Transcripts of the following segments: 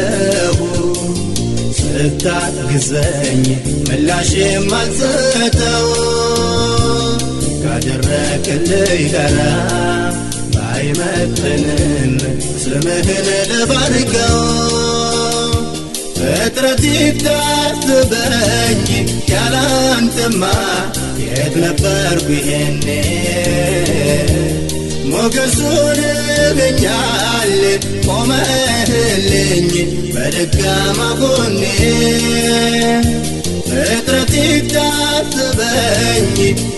እያለሁ ስታግዘኝ ምላሽ የማልሰጠው ካደረክልኝ ጋራ ባይመጥንም ስምህን ልባርከው ፍጥረት ይታዘበኝ ያላንተማ የት ነበርኩ ይሄኔ ሞገሱን እገኛል ቆመህልኝ በደካማ ጎኔ ፍጥረት ይታዘበኝ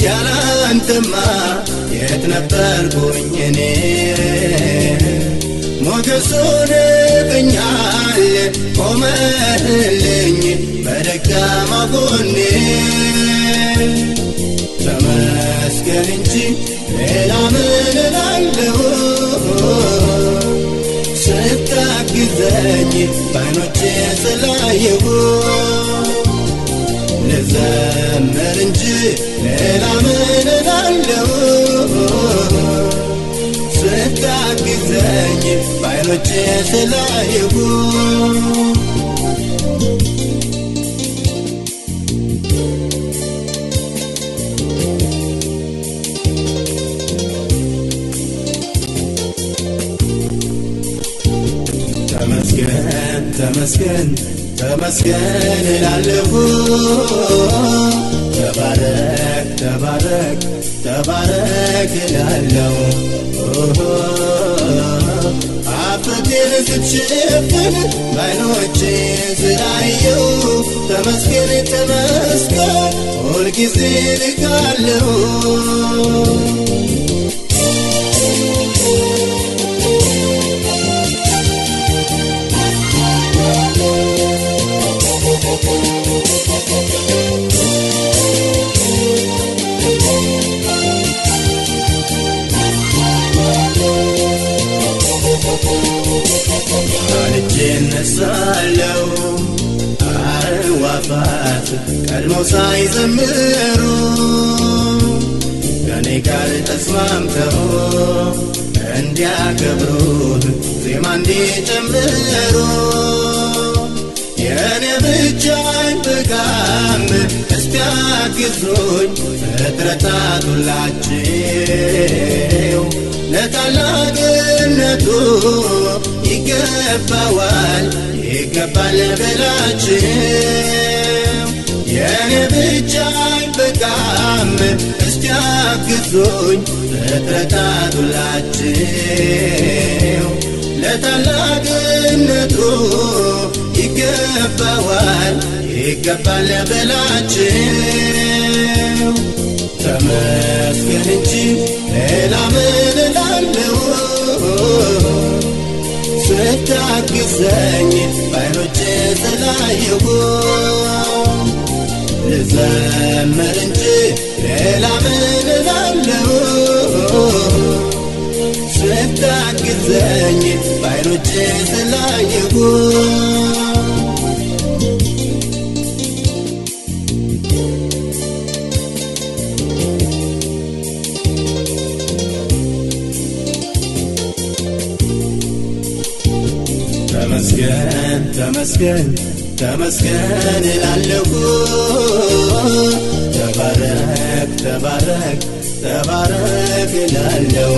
ያላንተማ የት ነበርኩኝ እኔ ሞገሱን እገኛል ቆመህልኝ በደካማ ጎኔ ተመስገን እንጂ ሌላ ምን እላለሁ ስታግዘኝ በዓይኖቼ ስላየሁ ልዘምር እንጂ ሌላ ምን እላለሁ ስታግዘኝ በዓይኖቼ ስላየሁ ተመስገን ተመስገን ተመስገን እላለሁ ተባረክ ተባረክ ተባረክ እላለሁ አፍረቴን ስትሸፍን በዓይኖቼ ስላየሁ ተመስገን ተመስገን ሁልጊዜ እልካለሁ እነሳለሁ አዕዋፋት ቀድመው ሳይዘምሩ ከኔ ጋር ተስማምተው እንዲያከብሩህ ዜማ እንዲጨምሩ የኔ ብቻ አይበቃም እስቲያግዙኝ ፍጥረታት ሁላቸው ለታላቅነቱ ይገባዋል ይገባል በላቸው የኔ ብቻ አይበቃም እስቲያግዙኝ ፍጥረታት ሁላቸው ለታላቅነቱ ይገባዋል ይገባል በላቸው ተመስገን እንጂ ሌላ ምን እላለሁ ስታግዘኝ በዓይኖቼ ስላየሁ ልዘምር እንጂ ሌላ ምን እላለሁ ስታግዘኝ በዓይኖቼ ስላየሁ ተመስገን ተመስገን ተመስገን እላለሁ ተባረክ ተባረክ ተባረክ እላለሁ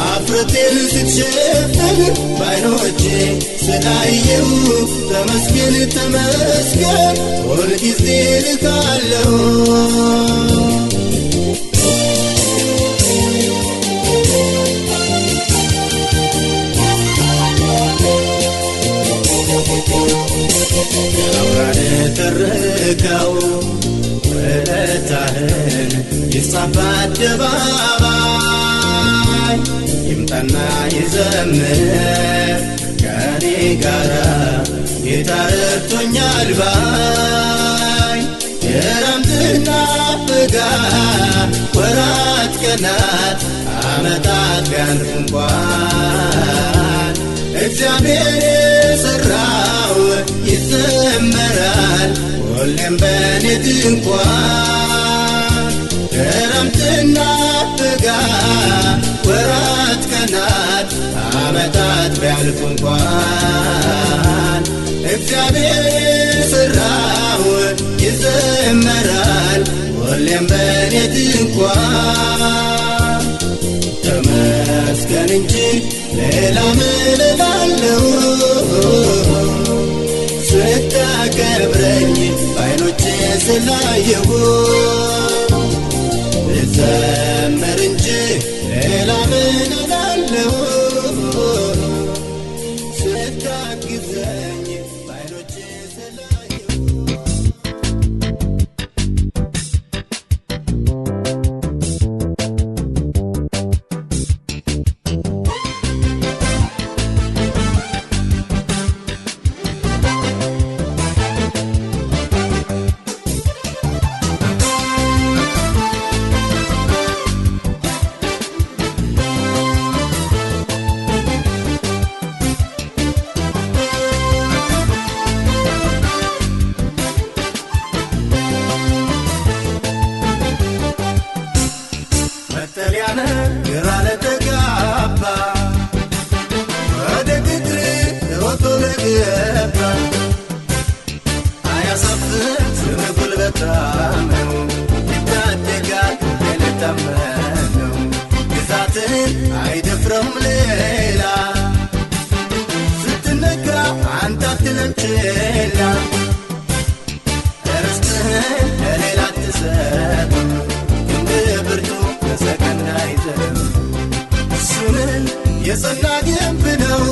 አፍረቴን ስትሸፍን በዓይኖቼ ስላየሁ ተመስገን ተመስገን ሁልጊዜ እልካለሁ ተርከው ውለታህን ይጻፍ በአደባባይ ይምጣና ይዘምር ከኔ ጋራ ጌታ ረድቶኛል ባይ የክረምትና በጋ ወራት ቀናት ዓመታት ቢያልፉ እንኳን እግዚአብሔር የሠራው ይዘመራል ሁሌም በኔ ድንኳን ክረምትና በጋ ወራት ቀናት ዓመታት ቢያልፍ እንኳን እግዚአብሔር የሠራው ይዘመራል ሁሌም በኔ ድንኳን። ተመስገን እንጂ ሌላ ምን እላለሁ ስታከብረኝ በዓይኖቼ ስላየሁ። ልዘምር እንጂ ሌላ ምን እላለሁ ስታግዘኝ በዓይኖቼ ስላየሁ። መጠለያነ ግራ ለተጋባ ወደ ቅጥር ሮጦ ለገባ አያሳፍር ስም ጉልበታም ነው ይታደጋል ለታመነው ግዛትን አይደፍረውም ሌላ ስትነካ አንተ አትልም ችላ ርስትህን ለሌላ አትሰጥ ብርቱ በሰከንድ አይዘም። ስምህ የጸና ግንብ ነው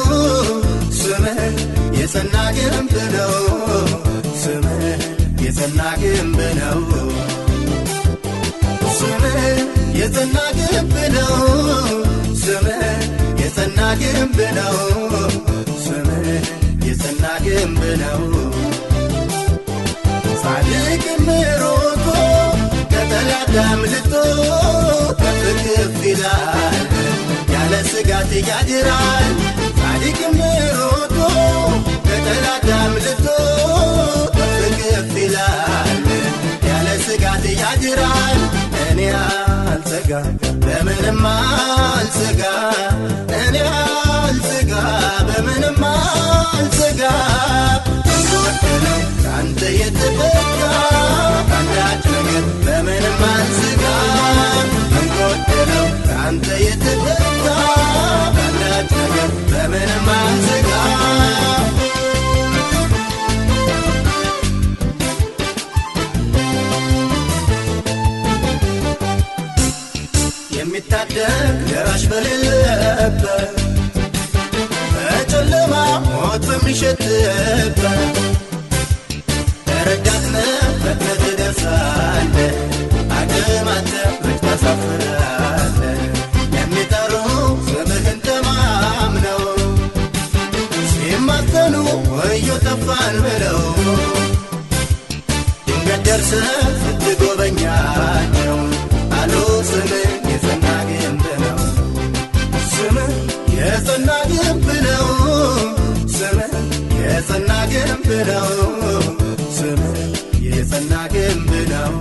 ስምህ የጸና ግንብ ነው ስምህ የጸና ግንብ ነው ስምህ የጸና ግንብ ነው ስምህ የጸና ግንብ ነው ስምህ የጸና ግንብ ነው። ጻድቅም ሮጦ ከጠላት አምልጦ ከፍ ከፍ ይላል ያለ ስጋት ያድራል። ጻድቅም ሮጦ ከጠላት አምልጦ ከፍ ከፍ ይላል ያለ ስጋት ያድራል። እኔ አልሰጋ በምንም አልሰጋ እኔ አልሰጋ በምንም አልሰጋ እንወድነው ካንተ የተፈታ አንዳች ነገር በምንም አልሰጋ እንወድነው ካንተ የተፈታ አንዳች ነገር በምንም አልሰጋ። የሚታደግ ደራሽ በሌለበት በጨለማ ሞት በሚሸትበት ረዳት ነህ ፈጥነህ ትደርሳለህ አቅም አጥተህ መች ታሳፍራለህ። የሚጠሩ ስምህን ተማምነው ሲማጸኑ ወዮ ጠፋን ብለው ድንገት ደርሰህ ስትጎበኛቸው አሉ ስምህ የጸና ግንብ ነው ስምህ የጸና ግንብ ነው ስምህ የጸና ግንብ ነው ስምህ የጸና ግንብ ነው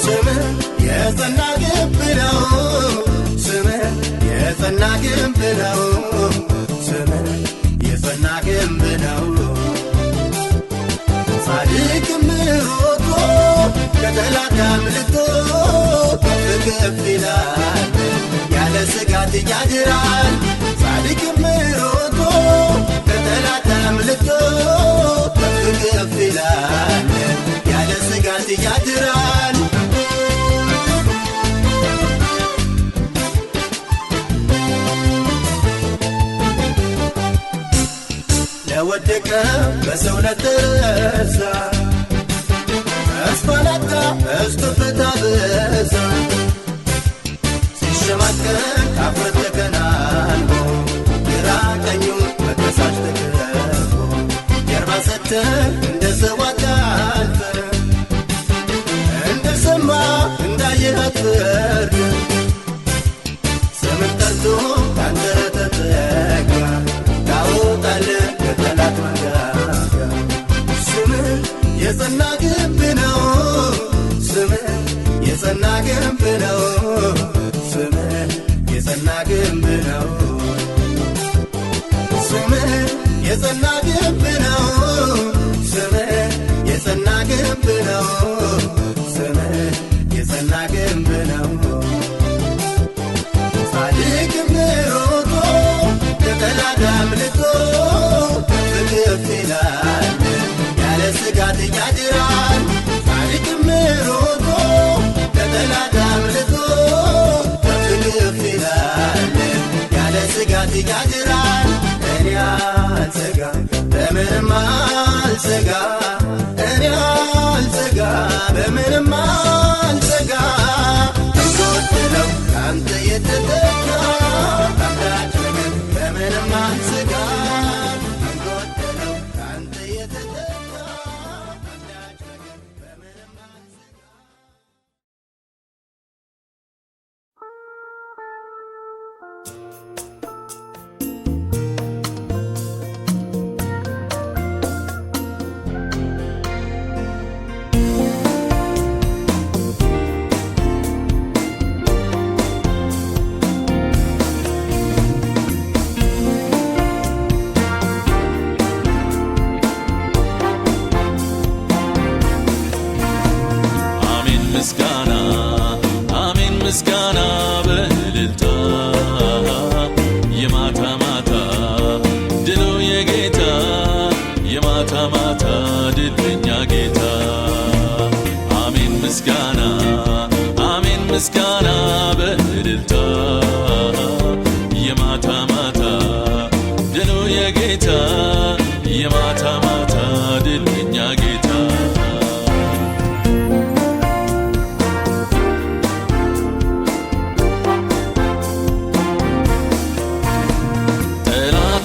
ስምህ የጸና ግንብ ነው ስምህ የጸና ግንብ ነው ስምህ የጸና ግንብ ነው። ጻድቅም ሮጦ ከጠላት አምልጦ ከፍ ከፍ ይላል ያለ ስጋት ያድራል። ጻድቅም ሮጦ ከጠላት አምልጦ ከፍ ከፍ ይላል ያለ ስጋት ያድራል። ለወደቀ በሰው ለተረሳ ተስፋ ላጣ እስትንፋስ በዛ ሲሸማቀቅ አፍረት ተከናንቦ ግራ ቀኙን በከሳሽ ተከቦ ጀርባ ሰጥተህ እንደ ሰው አታልፈህ እንደሰማ እንዳየህ አትፈርድ ስምን ጠርቶ ካንተ ተጠጋ ታወጣለህ ከጠላት መንጋጋ። ስምህ የጸና ግንብ ነው ስምህ የጸና ግንብ ነው ስምህ የጸና ግንብ ነው ይጋግራል እኔ አልሰጋ በምንም አልሰጋ እኔ አልሰጋ በምንም አልሰጋ እንጎድለው ካንተ የተጠጋ አንዳች ነገር በምንም አልሰጋ እንጎድለው ካንተ የተጠጋ አንዳች ነገር በምንም አልሰጋ ምስጋና በእልልታ የማታ ማታ ድሉ የጌታ የማታ ማታ ድል የኛ ጌታ አሜን ምስጋና በእልልታ የማታ ማታ ድሉ የጌታ የማታ ማታ ድል የኛ ጌታ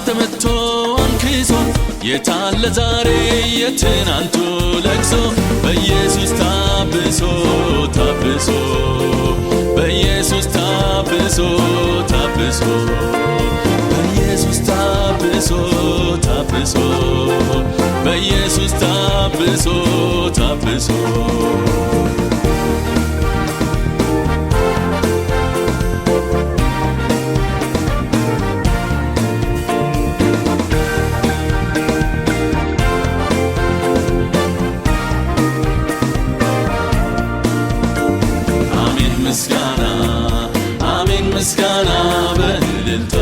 ተመቶ አንክሶ የታለ ዛሬ የትናንቱ ለቅሶ በኢየሱስ ታብሶ ታብሶ በኢየሱስ ታብሶ ታብሶ በኢየሱስ ታብሶ ታብሶ በኢየሱስ ታብሶ ታብሶ ምስጋና በእልልታ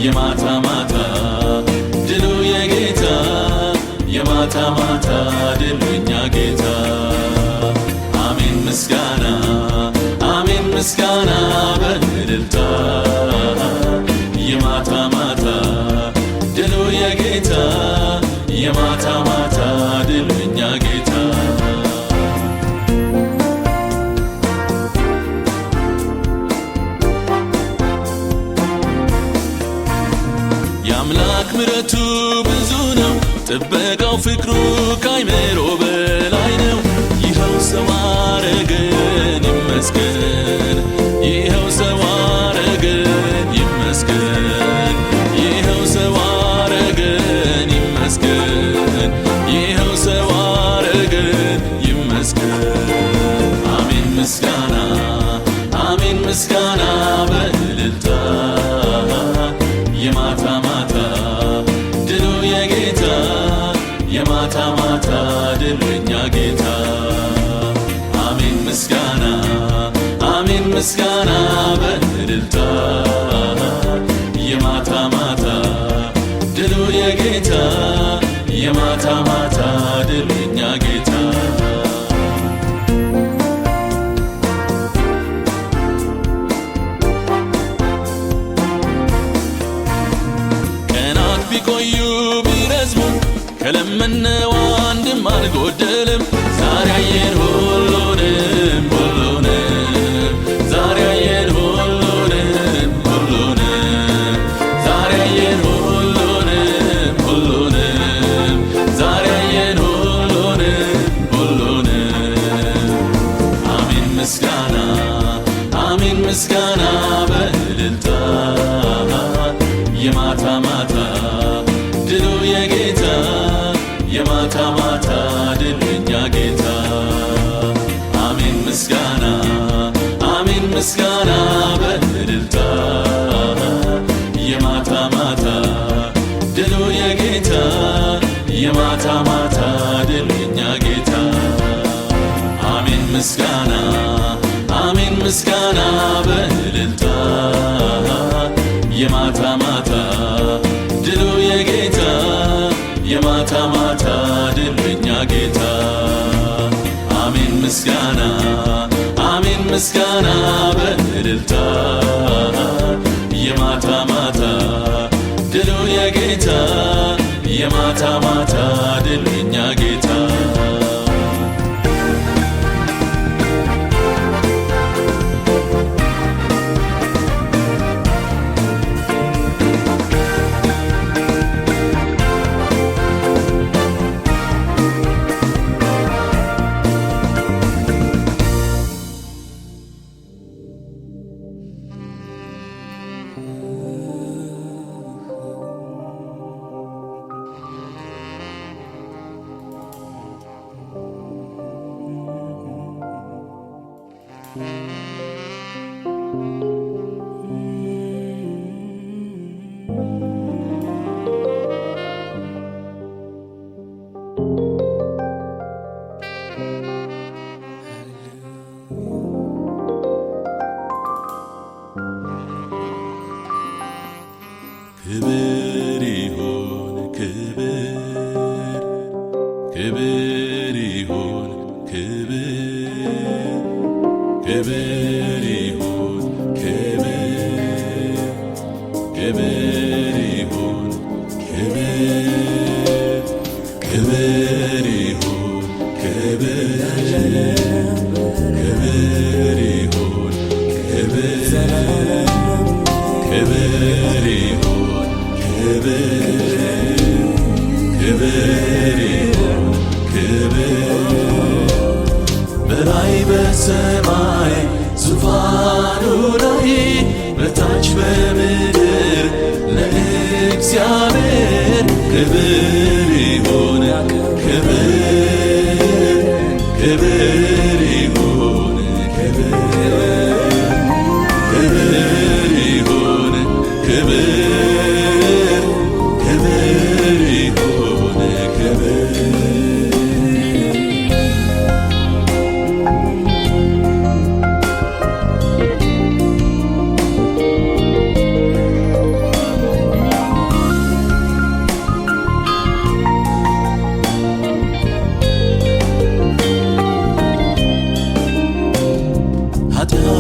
የማታ ማታ ድሉ የጌታ የማታ ማታ ድሉ የኛ ጌታ አሜን ምስጋና በእልልታ የማታ ማታ ድሉ የጌታ የማታ ማታ ድሉ የኛ ጌታ የአምላክ ምሕረቱ ብዙ ነው ጥበቃው ፍቅሩ ካይምሮ በላይ ነው ይኸው ሰው አረገን ይመስገን ይኸው ሰው አረገን ይመስገን ይኸው ሰው አረገን ይመስገን ይኸው ሰው አረገን ይመስገን አሜን ምስጋና በእልልታ የማታ ማታ ድሉ የጌታ የማታ ማታ ድሉ የኛ ጌታ አሜን ምስጋና በእልልታ የማታ ማታ ድሉ የጌታ የማታ ማታ ድሉ የኛ ጌታ ቢቆዩ ቢረዝሙ ከለመነው አንድም አልጎደልም ዛሬ አየን ሁሉንም ዛሬ አየን ሁሉንም ዛሬ አየን ሁሉንም ዛሬ አየን ሁሉንም አሜን ምስጋና በእልልታ የማታ ማታ ድሉ የጌታ የማታ ማታ ድሉ የኛ ጌታ አሜን ምስጋና በእልልታ የማታ ማታ ድሉ የጌታ የማታ ማታ ድሉ የኛ ጌታ አሜን ምስጋና በእልልታ የማታ ማታ ድሉ የጌታ የማታ ማታ ድሉ የኛ ጌታ አሜን ምስጋና በእልልታ የማታ ማታ ድሉ የጌታ የማታ ማታ ድሉ የኛ ጌታ ክብር ይሁን ክብር ክብር ይሁን ክብር ክብር ይሁን ክብር ክብር ይሁን ክብር ክብር ይሁን ክብር ክብር ይሁን ክብር ይሁን ክብር ይሁን ክብር በላይ በሰማይ ዙፋኑ ላይ በታች በምድር ለእግዚአብሔር ክብር ይሁን ክብር ክብር ይሁን ክብር ክብር ይሁን ክብር ክብር ይሁን ክብር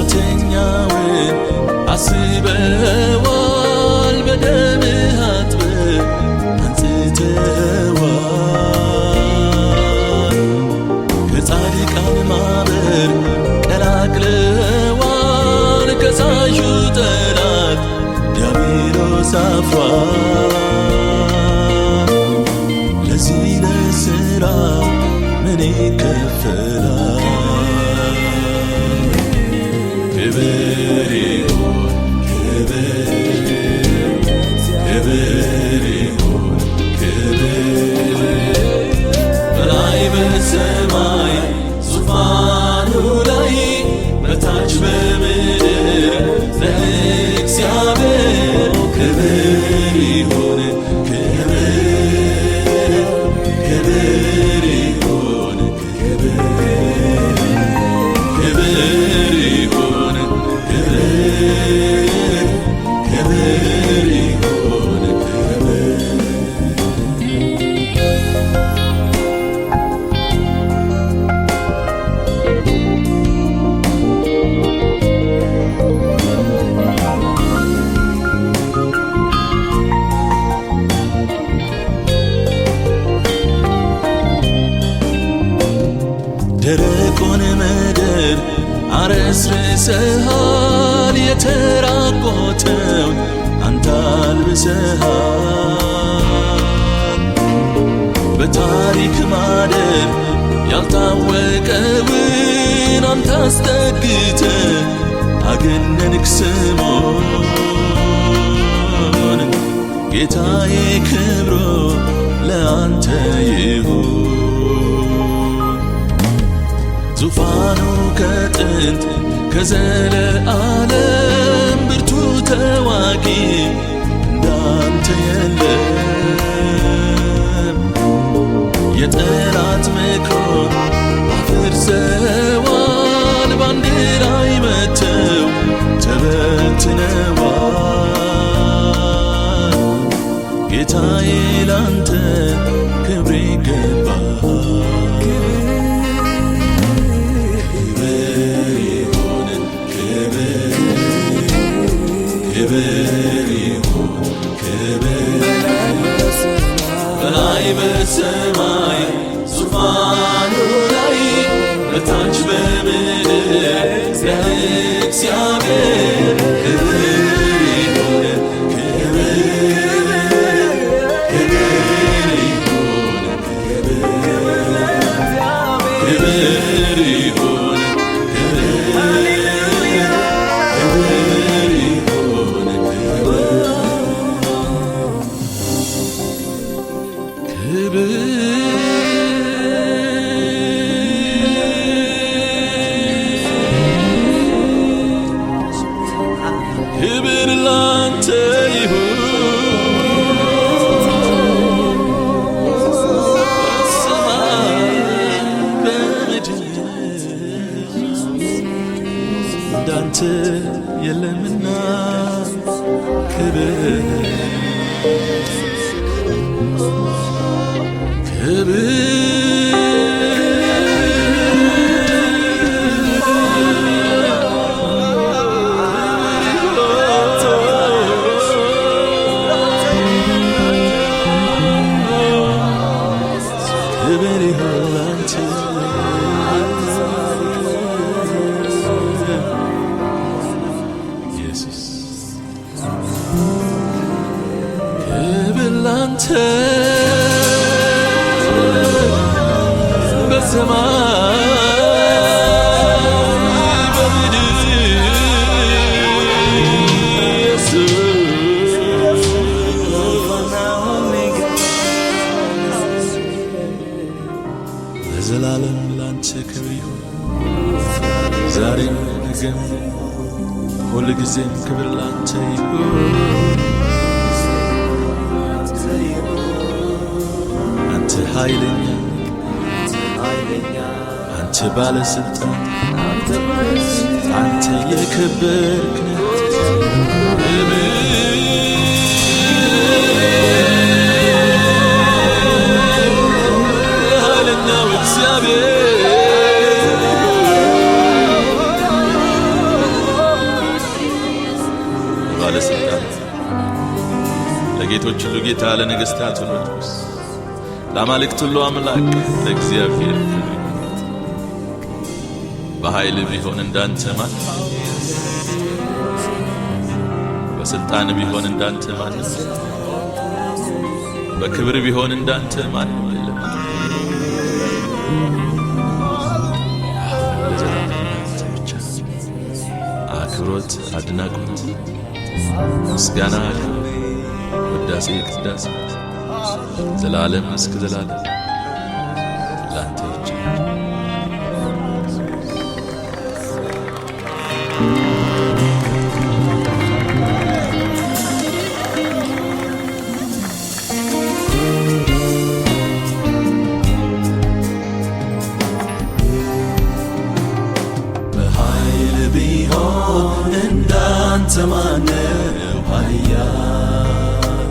ኃጢአተኛውን አስበዋል በደምህ አጥበህ አንጽተዋል ከጻድቃን ማኅበር ቀላቅለዋል ከሳሹ ጠላት ዲያብሎስ አፍሯል ለዚህ ለሥራ ምን ይከፈላል ክብር ይሁን ክብር ክብር ይሁን ክብር በላይ በሰማይ ዙፋኑ ላይ በታች በምድር ለእግዚአብሔር ክብር ይሁን ክብር ክብር ይሁን ክብር ክብር ይሁን ክብር ክብር ይሁን ክብር ደረቁን ምድር አረስርሰሃል የተራቆተውን አንተ አልብሰሃል በታሪክ ማደር ያልታወቀውን አንተ አስጠግተህ አገነንክ ስሙን ጌታዬ ክብሩ ለአንተ ይሁን ዙፋኑ ከጥንት ከዘለዓለም ብርቱ ተዋጊ እንዳንተ የለም የጠላት ምክሩን አፍርሰዋል ባንድ ላይ መተው ተበትነዋል ጌታዬ ላንተ ክብር ይገባሃል ክብር ይሁን ክብር ይሁን ክብር ላንተ ይሁን በሰማይ በምድር እንዳንተ የለምና ክብር ክብር ይሁን ላንተ ኢየሱስ ክብር ላንተ በሰማይ በምድር ለዘላለም ላንተ ክብር ይሁን ዛሬም ነገም ሁልጊዜም ክብር ላንተ ይሁን አንተ ኃይለኛ አንተ ባለስልጣን አንተ የከበርክ ኃይለኛው እግዚአብሔር ባለስልጣን ለጌቶች ሁሉ ጌታ ለነገሥታት ሁሉ ንጉሥ ለአማልክት ሁሉ አምላክ ለእግዚአብሔር ክብር በኃይል ቢሆን እንዳንተ ማን በስልጣን ቢሆን እንዳንተ ማን በክብር ቢሆን እንዳንተ ማን የለም ብቻ አክብሮት አድናቆት ምስጋና ውዳሴ ቅዳሴ ዘላለም እስከ ዘላለም ላንተ ይቻላል በኃይል ቢሆን እንዳንተ ማነው ኃያል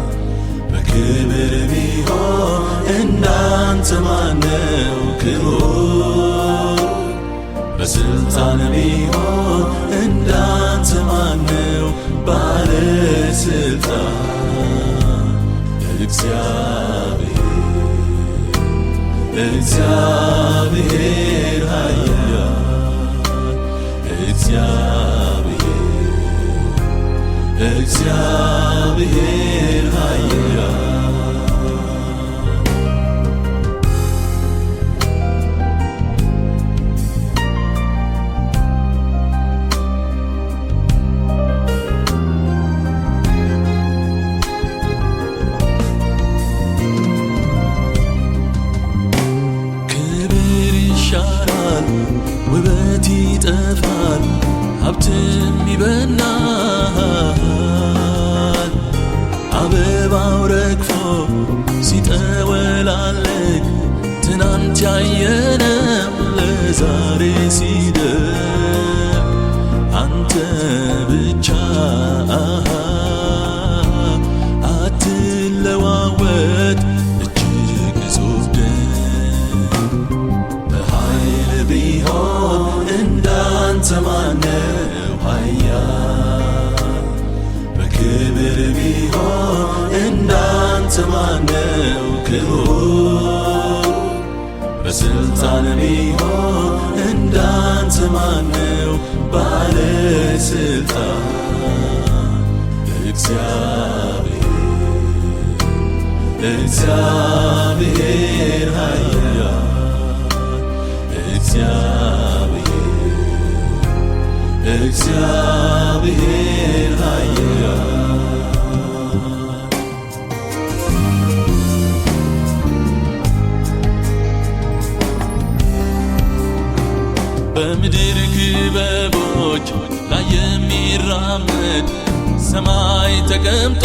በክብር ቢሆን እንዳንተ ማነው ክቡር በስልጣን ቢሆን እንዳንተ ማነው ባለስልጣን እግዚአብሔር ኃያል እግዚአብሔር ኃያል ክብር ይሻራል ውበት ይጠፋል ሀብትም ይበናል አበባው ረግፎ ሲጠወላለቅ ትናንት ያየነው ለዛሬ ሲደርቅ አንተ ብቻ አትለዋወጥ እጅግ እጹብ ድንቅ በኃይል ቢሆን እንዳንተ ማነው ኃያል በክብር ቢሆን እንዳንተ ማነው ክቡር በስልጣን ቢሆን እንዳንተ ማነው ባለስልጣን እግዚአብሔር ኃያል እግዚአብሔር እግዚአብሔር ኃያል በምድር ክበቦች ላይ የሚራመድ ሰማይ ተቀምጦ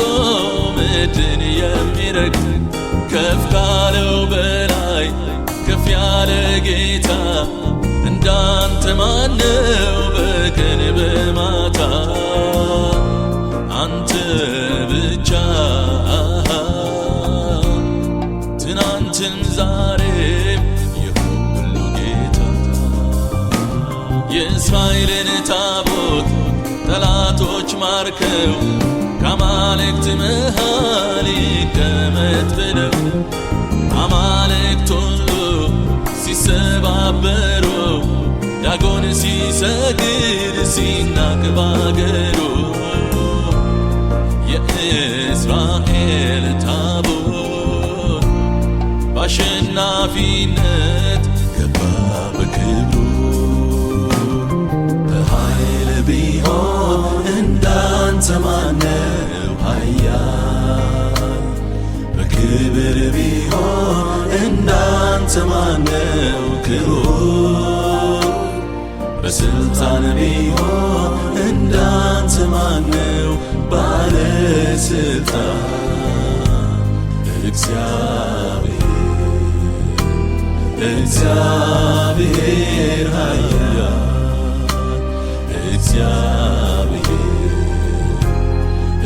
ምድርን የሚረግጥ ከፍ ካለው በላይ ከፍ ያለ ጌታ እንዳንተ ማነው በቀን በማታ አንተ ብቻ ትናንትን ዛሬም የሁሉ ጌታ የእስራኤልን ታቦት ጠላቶች ማርከው ከአማልክት መሃል ይቀመጥ ብለው አማልክት ሁሉ ሲሰባበሩ ዳጎን ሲሰግድ ሲናቅ ባገሩ የእስራኤል ታቦት በአሸናፊነት ገባ በክብሩ በኃይል ቢሆን እንዳንተ ማነው ኃያል በክብር ቢሆን እንዳንተ ማነው ክቡር በስልጣን ቢሆን እንዳንተ ማነው ባለስልጣን እግዚአብሔር ኃያል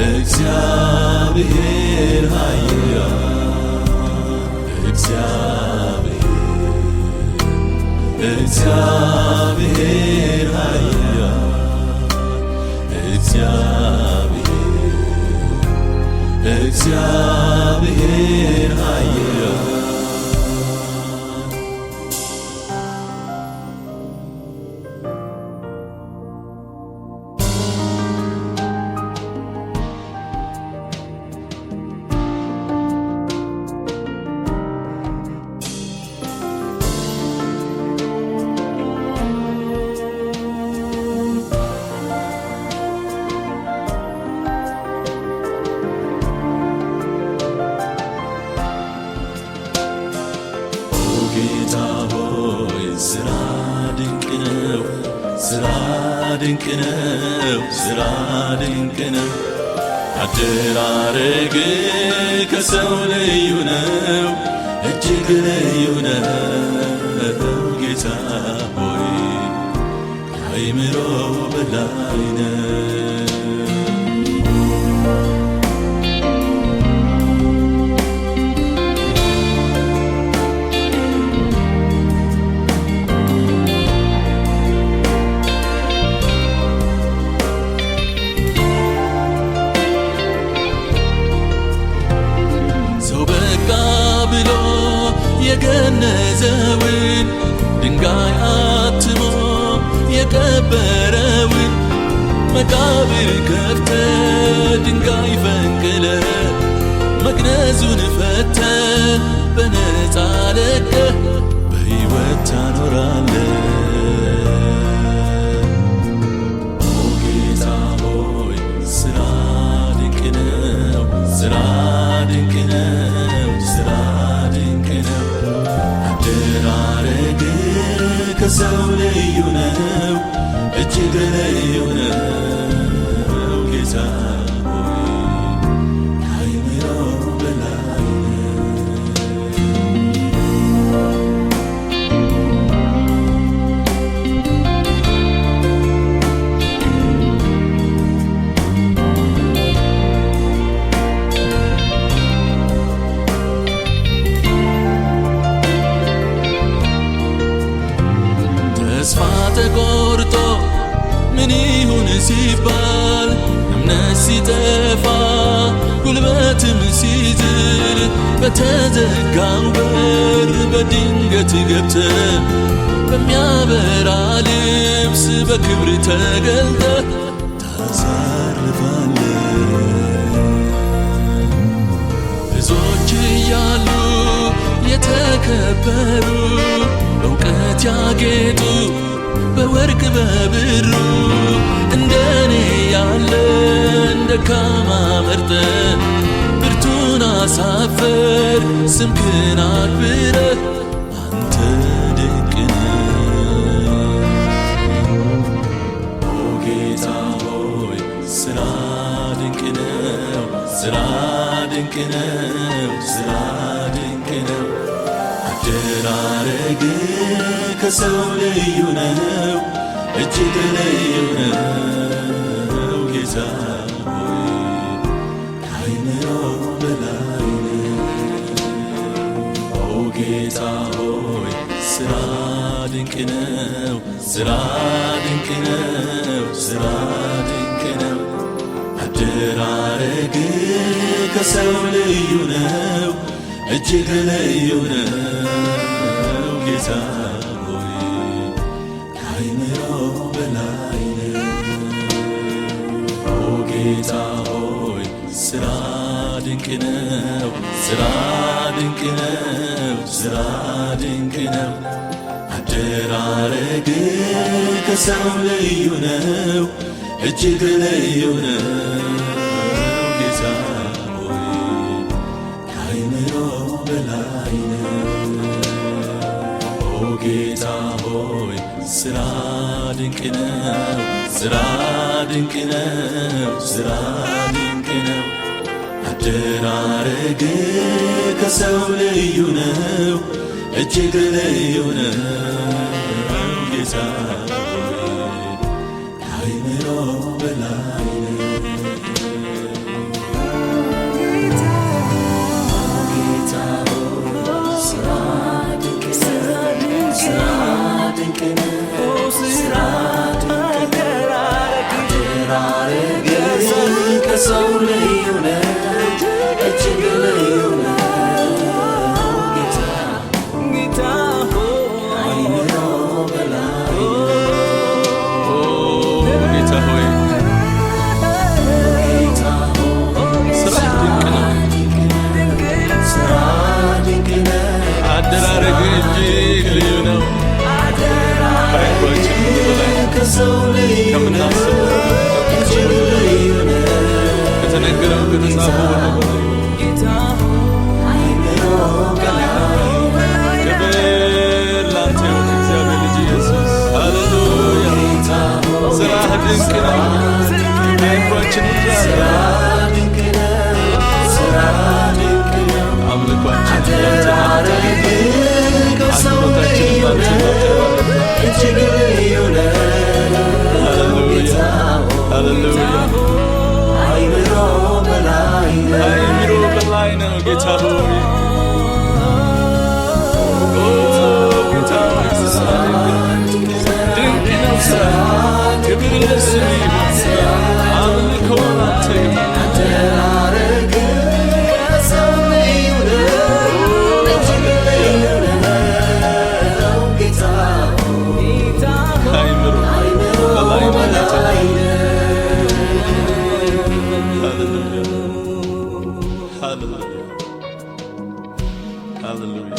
እግዚአብሔር ኃያል እግዚአብሔር ኃያል እግዚአብሔር ኃያል ጌታ ሆይ ስራ ድንቅ ነው፣ ስራ ድንቅ ነው፣ ስራ ድንቅ ነው። አደራረግ ከሰው ልዩ ነው፣ እጅግ ልዩ ነው። ጌታ ሆይ ከአእምሮ በላይ ነው። የገነዘውን ድንጋይ አትሞ የቀበረውን መቃብር ከፍተ ድንጋይ ፈንቅለ መግነዙን ፈተ በነፃ ለቀ በሕይወት ታኖራለ። ኦ ጌታ ሆይ ስራ ድንቅ ነው፣ ስራ ድንቅ ነው፣ ስራ ድንቅ ነው። አደራረግ ከሰው ልዩ ነው፣ እጅግ ልዩ ነው። ጌታ ሆይ ከአእምሮ በላይ ተስፋ ተቆርጦ ምን ይሁን ሲባል እምነት ሲጠፋ ጉልበትም ሲዝል በተዘጋው በር በድንገት ገብተ በሚያበራ ልብስ በክብር ተገልጠ ታሳርፋለ። ብዙዎች እያሉ የተከበሩ በእውቀት ያጌጡ በወርቅ በብሩ ደካማ መርጠህ ብርቱን አሳፈር ስምህን አክብረህ አንተ ድንቅ ነህ። ኦ ጌታ ሆይ ስራ ድንቅ ነው፣ ስራ ድንቅ ነው፣ ስራ ድንቅ ነው። አደራረግ ከሰው ልዩ ነው፣ እጅግ ልዩ ነው። ጌታ ሆይ ከአይምሮ በላይ ነህ። ኦ ጌታ ሆይ ስራ ድንቅ ነው፣ ስራ ድንቅ ነው፣ ስራ ድንቅ ነው። አደራረግ ከሰው ልዩ ነው፣ እጅግ ልዩ ነው። ጌታ ሆይ ከአይምሮ በላይ ነህ። ኦ ጌታ ሆይ ስራ ድንቅ ነው፣ ስራ ድንቅ ነው፣ ስራ ድንቅ ነው። አደራረግ ከሰው ልዩ ነው፣ እጅግ ልዩ ነው። ጌታ ሆይ ከአይምሮ በላይ ነህ። ኦ ጌታ ሆይ ስራ ድንቅ ነው፣ ስራ ድንቅ ነው፣ ስራ ድንቅ ነው። አደራረግ ከሰው ልዩ ነው፣ እጅግ ልዩ ነው። ጌታ ሆይ ከአይምሮ በላይ ከሰው ልዩ ነው፣ እጅግ ልዩ ነው። ጌታ አይምሮ በላይ ጌታ ሆይ ስራ ድንቅ ነው፣ ስራ ድንቅ ነው። አደራረግ እጅግ ልዩ ነው። ከአይምሮአችን ሁሉ በላይ ከሰው ልዩ ነው፣ ከምናስበው እጅግ ልዩ ነው። ከተነገረው ከተጻፈው ሁሉ በላይ አይምሮ በላይ ክብር ላንተ ይሁን እግዚአብሔር ልጅ ኢየሱስ። ሃሌሉያ ስራህ ድንቅ ነው። ከአይምሮአችን ሁሉ በላይ ድንቅ ነው፣ ስራ ድንቅ ነው። አምልኳችን አደራረግ ከሰው ልዩ ነው፣ እጅግ ልዩ ነው። ጌታ ሃሌሉያ አይምሮ በላይ ነው፣ አይምሮ በላይ ነው። ጌታ ሆይ ጌታ ሆይ ስራ ድንቅ ነው። ስራ ክብር ለስምህ ይሁን፣ አምልኮ ላንተ ይሁን። አደራረግ ከሰው ልዩ ነው፣ እጅግ ልዩ ነው። ጌታ አይምሮ በላይ ነው። በላይ ነው። ሃሌሉያ ሃሌሉያ ሃሌሉያ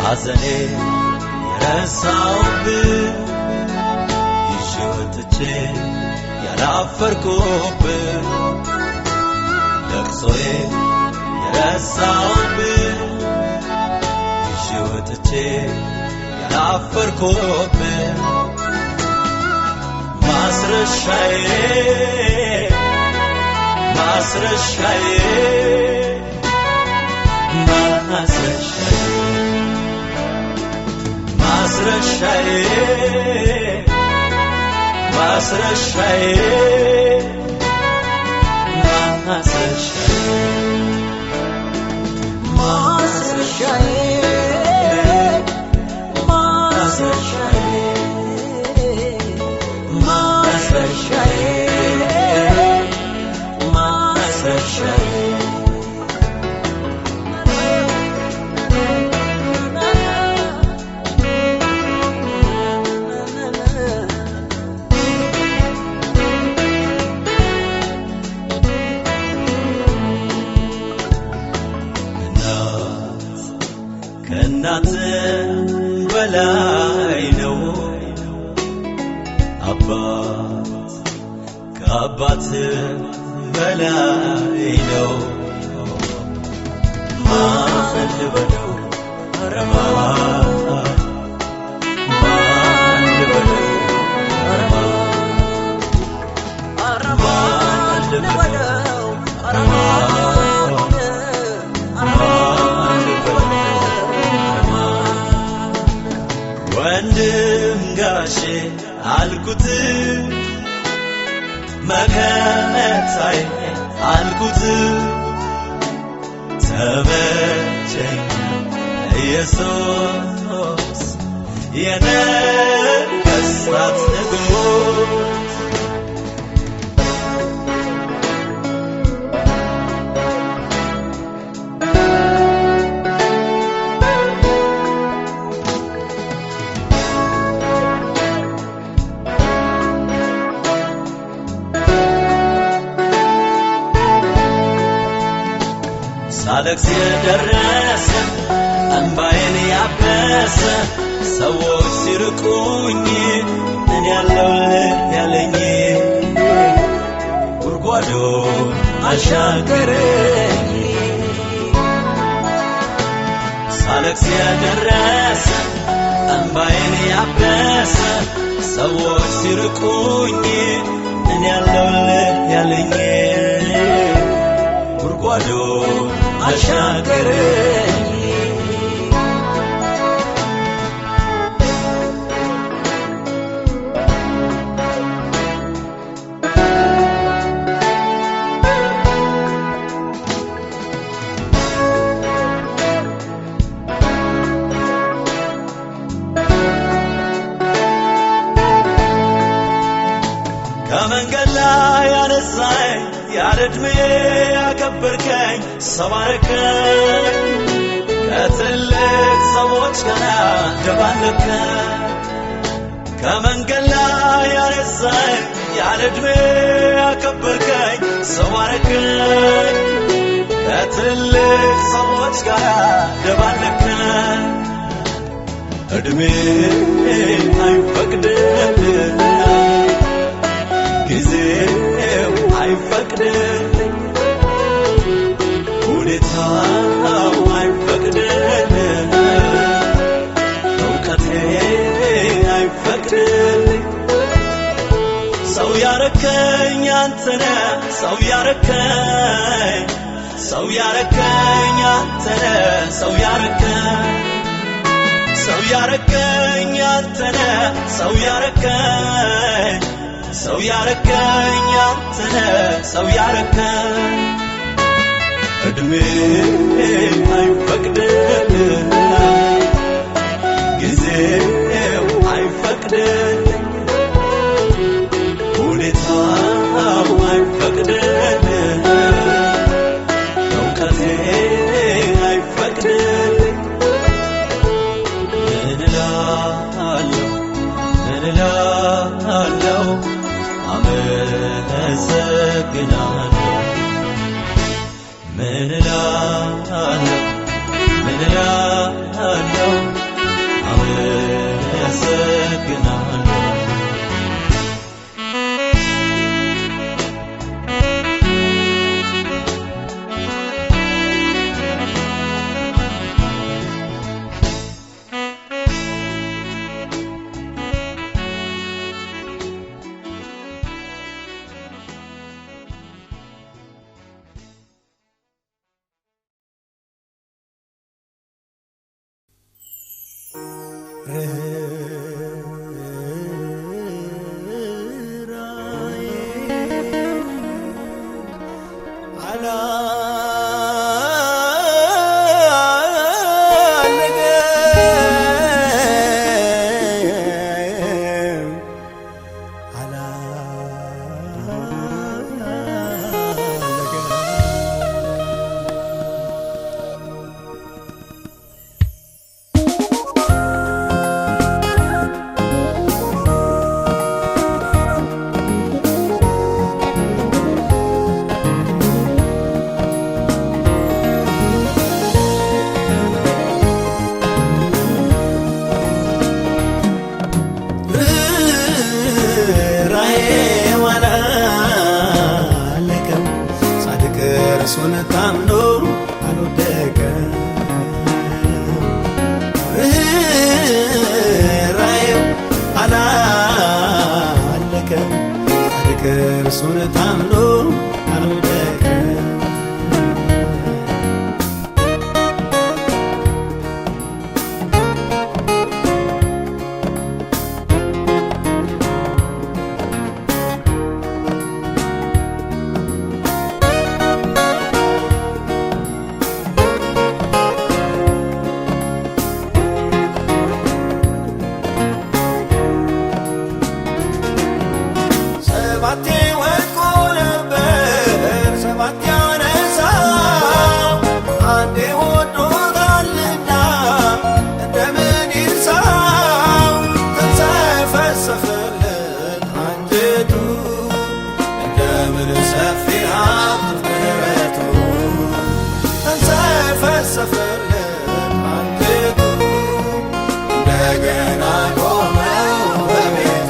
ሐዘኔ የረሳውብህ ይዤ ወጥቼ ያላፈርኩብህ ለቅሶዬ የረሳውብህ ይዤ ወጥቼ ያፈርኩብህ ማስረሻዬ ማስረሻዬ ማስረሻዬ ማስረሻዬ ከእናት በላይ ነው አባት ከአባት በላይ ነው ማን ልበለው ኧረ ማን ልበለው ኧረ ማን ልበለው ኧረ ወንድም ጋሼ አልኩት መከታዬ አልኩት ተመቸኝ ኢየሱስ የነገሥታት ንጉሥ ሳለቅስ የደረሰ እንባዬን ያበሰ ሰዎች ሲርቁኝ እኔ ያለሁልህ ያለኝ ጉድጓዱን አሻገረኝ ሳለቅስ የደረሰ እንባዬን ያበሰ ሰዎች ሲርቁኝ እኔ ያለሁልህ ያለኝ ጉድጓዱን አሻገረኝ ከመንገድ ላይ ያነሳኝ ያለ ዕድሜ ያከበርከኝ ሰው አረከኝ ከትልቅ ሰዎች ጋር ደባለከኝ ከመንገድ ላይ ያነሳኝ ያለ ዕድሜ ያከበርከኝ ሰው አረከኝ ከትልቅ ሰዎች ጋር ደባለከኝ ዕድሜ አይፈቅድልኝ ጊዜው አይፈቅድልኝ ሁኔታው አይፈቅድልኝ እውቀቴ አይፈቅድልኝ ሰው ያረከኝ አንተነ ሰው ያረከኝ ሰው ያረከኝ አንተነ ሰው ያረከኝ ሰው ያረከኝ አንተነ ሰው ያረከኝ ሰው ያረከኝ አንተነ ሰው ያረከኝ ዕድሜ አይፈቅድልኝ ጊዜው አይፈቅድልኝ ሁኔታው አይፈቅድልኝ እውቀቴ አይፈቅድልኝ ምን እላለሁ አመሰግናለሁ ምን እላለሁ አመሰግናለሁ እርሱን ታምኖ አልወደቀም። ርኅራኄው አላለቀም። ጻድቅ እርሱን ታምኖ አልወደቀም። ሰባቴ ወድቆ ነበር፣ ሰባቴ አነሳው። አንዴ ወዶታልና እንደምን ይርሳው? ተንሰፈሰፈለት አንጀቱ፣ እንደምን ሰፊ ሀብት ምሕረቱ። ተንሰፈሰፈለት አንጀቱ፣ እንደገና ቆመው በቤቱ።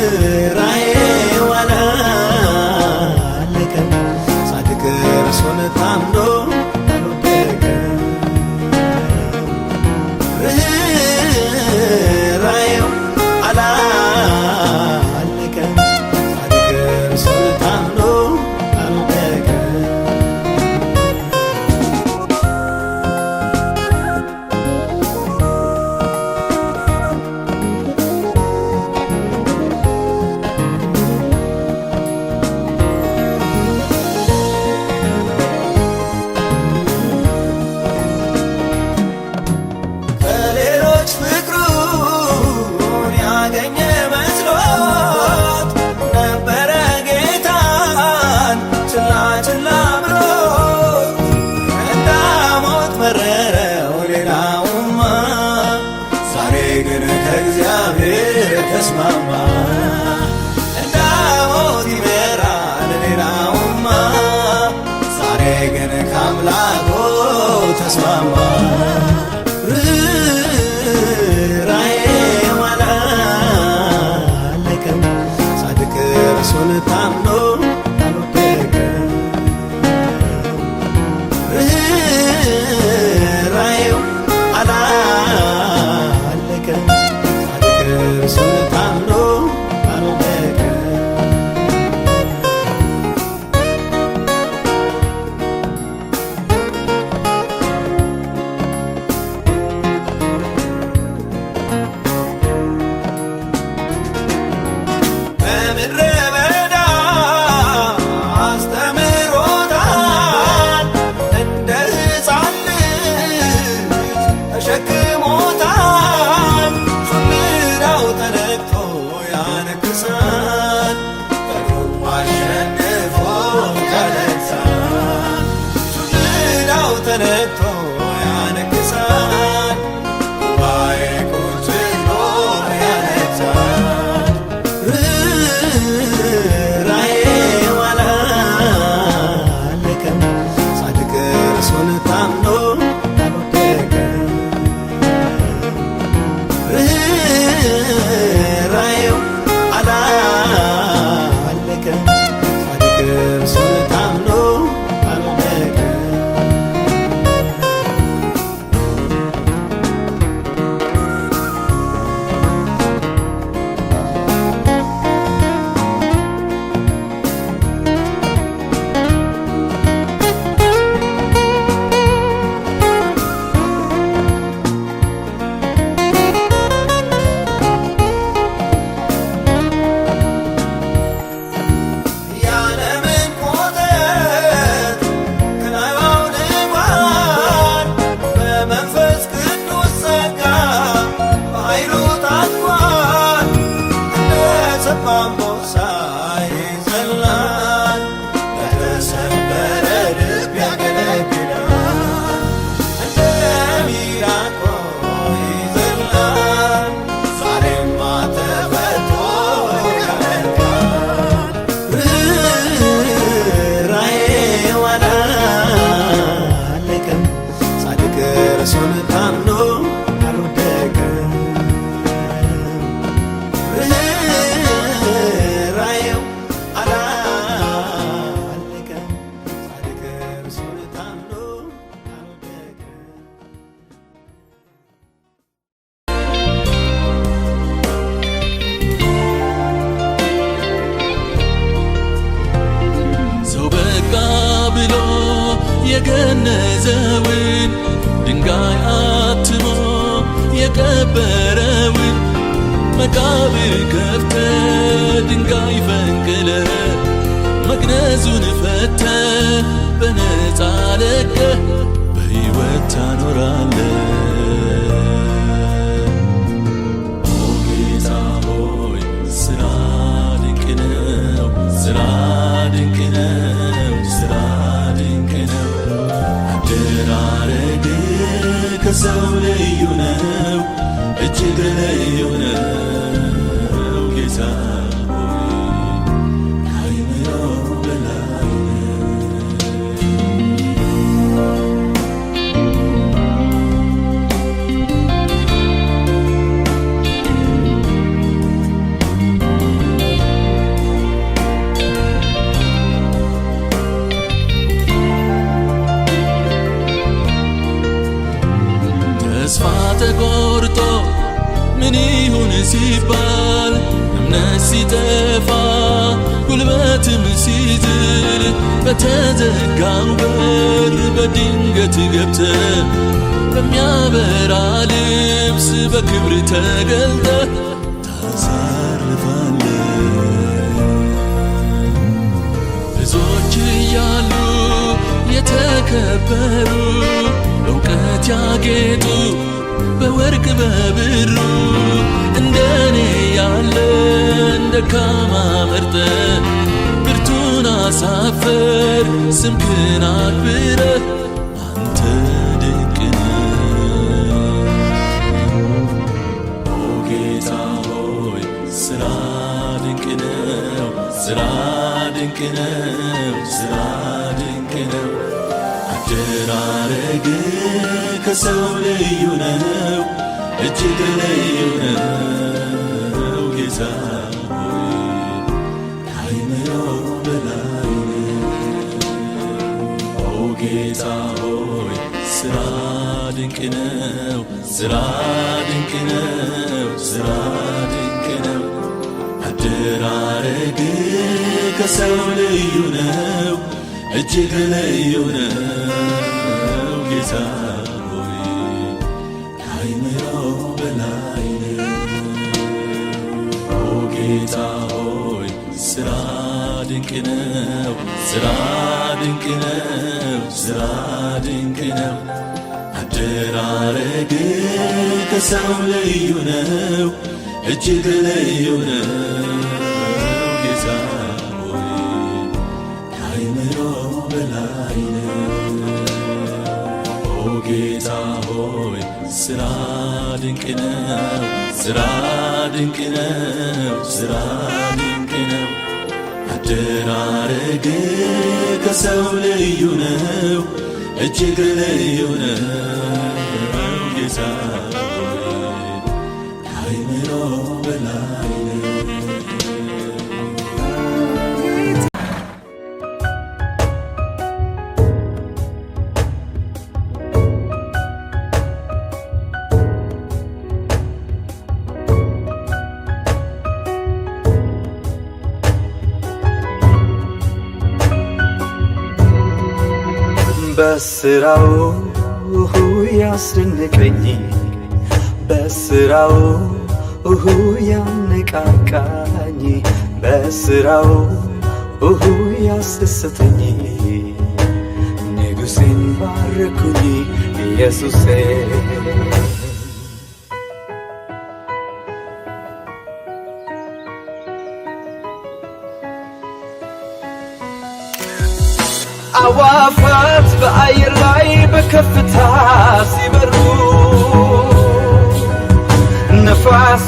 ርኅራኄው አላለቀም። ጻድቅ እርሱን ታምኖ አልወደቀም። ርኅራኄው አላለቀም። ጻድቅ እርሱን ታምኖ አልወደቀም። ከሌሎች ፍቅሩን ያገኘ መስሎት ነበረ ጌታን ችላ ችላ ብሎት። እንዳሞት መረረው ሌላውማ፣ ዛሬ ግን ከእግዚአብሔር ተስማማ። እንዳሞት ይመራል ሌላውማ፣ ዛሬ ግን ከአምላኩ ተስማማ። ርኅራኄው አላለቀም። ጻድቅ እርሱን ታምኖ አልወደቀም። ርኅራኄው አላለቀም። ጻድቅ እርሱን ታምኖ አልወደቀም። የገነዘውን ድንጋይ አትሞ የቀበረውን መቃብር ከፍተ ድንጋይ ፈንቅለ መግነዙን ፈተ በነፃ ለቀ በሕይወት ታኖራለ። ኦ ጌታ ሆይ ስራ ድንቅ ነው፣ ስራ ድንቅ ነው፣ ስራ ድንቅ ነው። አደራረግ ከሰው ልዩ ነው፣ እጅግ ልዩ ነው ጌታ ተስፋ ተቆርጦ ምን ይሁን ሲባል እምነት ሲጠፋ ጉልበትም ሲዝል በተዘጋው በር በድንገት ገብተ በሚያበራ ልብስ በክብር ተገልጠ ታሳርፋለ። ብዙዎች እያሉ የተከበሩ በእውቀት ያጌጡ በወርቅ በብሩ እንደኔ ያለ ደካማ መርጠ ብርቱን አሳፈር ስምክን አክብረ አንተ ድንቅ ነህ። ኦ ጌታ ሆይ ስራ ድንቅ ነው፣ ስራ ድንቅ ነው፣ ስራ ድንቅ ነው። አደራረግ ከሰው ልዩ ነው፣ እጅግ ልዩ ነው ጌታ ሆይ ከአይምሮ በላይ ነው። ኦ ጌታ ሆይ ስራ ድንቅ ነው፣ ስራ ድንቅ ነው፣ ስራ ድንቅ ነው። አደራረግ ከሰው ልዩ ነው፣ እጅግ ልዩ ነው ጌታ ሆይ ከአይምሮ በላይ ነው። ኦ ጌታ ሆይ ስራ ድንቅ ነው፣ ስራ ድንቅ ነው፣ ስራ ድንቅ ነው። አደራረግ ከሰው ልዩ ነው፣ እጅግ ልዩ ነው ጌታ ከአይምሮ በላይ ነው። ኦ ጌታ ሆይ ስራ ድንቅ ነው፣ ስራ ድንቅ ነው፣ ስራ ድንቅ ነው። አደራረግ ከሰው ልዩ ነው፣ እጅግ ልዩ ነው ጌታ ሆይ ከአይምሮ በላይ ነው። በስራው ያስደነቀኝ በስራው ያነቃቃኝ በስራው ያስደሰተኝ ንጉሴን ባረኩኝ ኢየሱሴ አዋፋት በአየር ላይ በከፍታ ሲበሩ ነፋሱ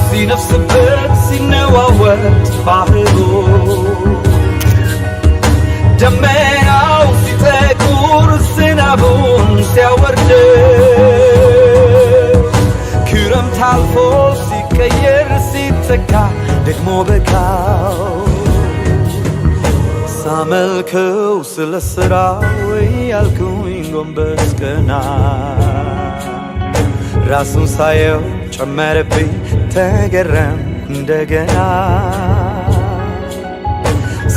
ሲነፍስበት ሲነዋወጥ ባህሩ ደመናው ሲጠቁር ዝናቡን ሲያወርድ ክረምት አልፎ ሲቀየር ሲተካ ደግሞ በጋው ሳመልከው ስለ ሥራው ያልኩኝ ጎንበስ ቀና ራሱን ሳየው ጨመረብኝ ተገረም እንደገና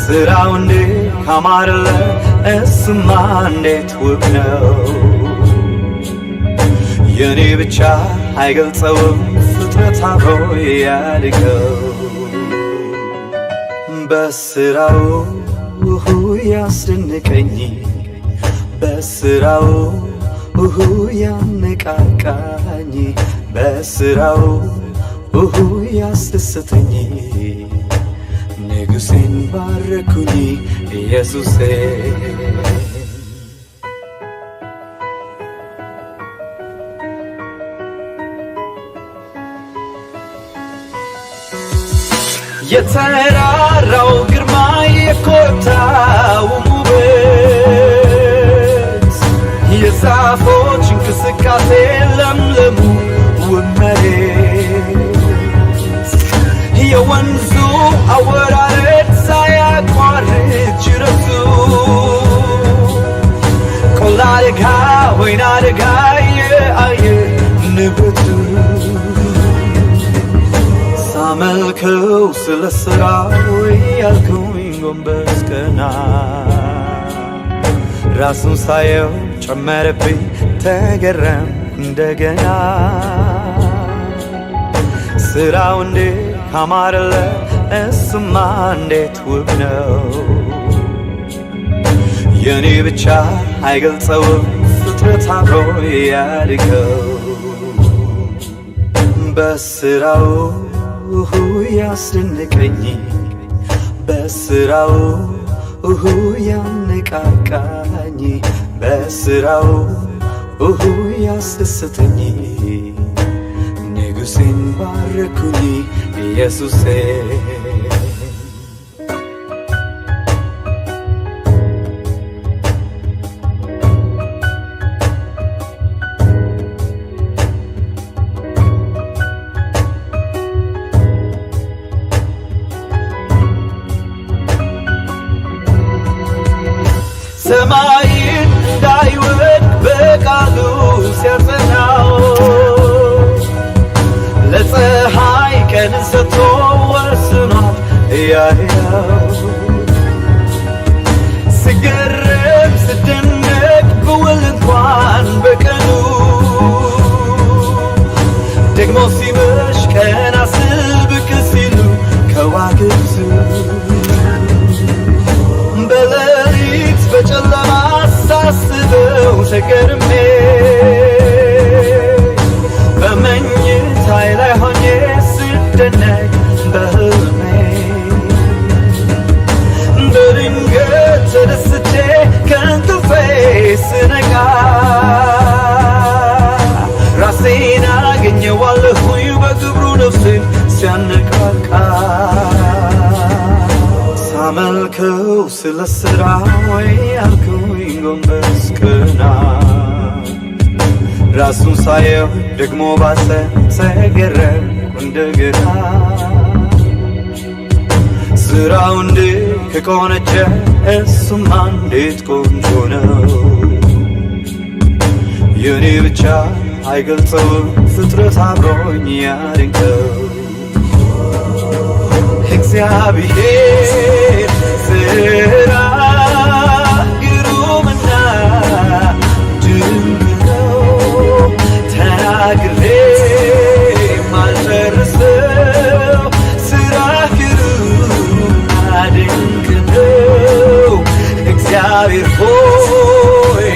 ስራው እንዴት ካማረለት እሱማ እንዴት ውብ ነው። የኔ ብቻ አይገልጸውም ፍጥረት አብሮ ያድገው። በስራው ያስደንቀኝ በስራው ያነቃቃኝ በስራው ያስደስተኝ ንጉሴን ባረኩኝ ኢየሱሴ። የተራራው ግርማ የኮረብታው ውበት የዛፎች እንቅስቃሴ ለምለሙ ውብ መሬት የወንዙ አወራረድ ሳያቋርጥ ጅረቱ ቆላ ደጋ ወይና ደጋ የአየር ንብረቱ ሳመልከው ስለ ሥራው ያልኩኝ ጎንበስ ቀና ራሱን ሳየው ጨመረብኝ ተገረም እንደገና። ሥራው እንዴት ካማረለ እሱማ እንዴት ውብ ነው። የኔ ብቻ አይገልጸውም ፍጥረት አብሮ ያድገው። በሥራው ያስደንቀኝ በስራው ያነቃቃኝ በስራው ያስደስተኝ ንጉሴን ባረኩኝ ኢየሱሴ። ሰማይን እንዳይወድቅ በቃሉ ሲያጸናው ለፀሐይ ቀንን ሰጥቶ ወስኗል ያያው። ስገረም ስደነቅ ብውል እንኳን በቀኑ ደግሞ ሲመሽ ቀና ስል ብቅ ሲሉ ከዋክብቱ በጨለማ ሳስበው ተገርሜ በመኝታዬ ላይ ሆኜ ስደነቅ በሕልሜ በድንገት ተደስቼ ከእንቅልፌ ስነቃ ራሴን አገኘዋለሁኝ በክብሩ ነፍሴን ሲያነቃቃ። ሳመልከው ስለ ሥራው ያልኩኝ ጎንበስ ቀና ራሱን ሳየው ደግሞ ባሰ ተገረምኩ እንደገና። ሥራው እንዴት ከቆነጀ እሱማ እንዴት ቆንጆ ነው። የኔ ብቻ አይገልጸውም ፍጥረት አብሮኝ ያድንቀው። እግዚአብሔር ሥራ ግሩምና ድንቅ ነው። ተናግሬ ማልጨርሰው ሥራ ግሩምና ድንቅ ነው። እግዚአብሔር ሆይ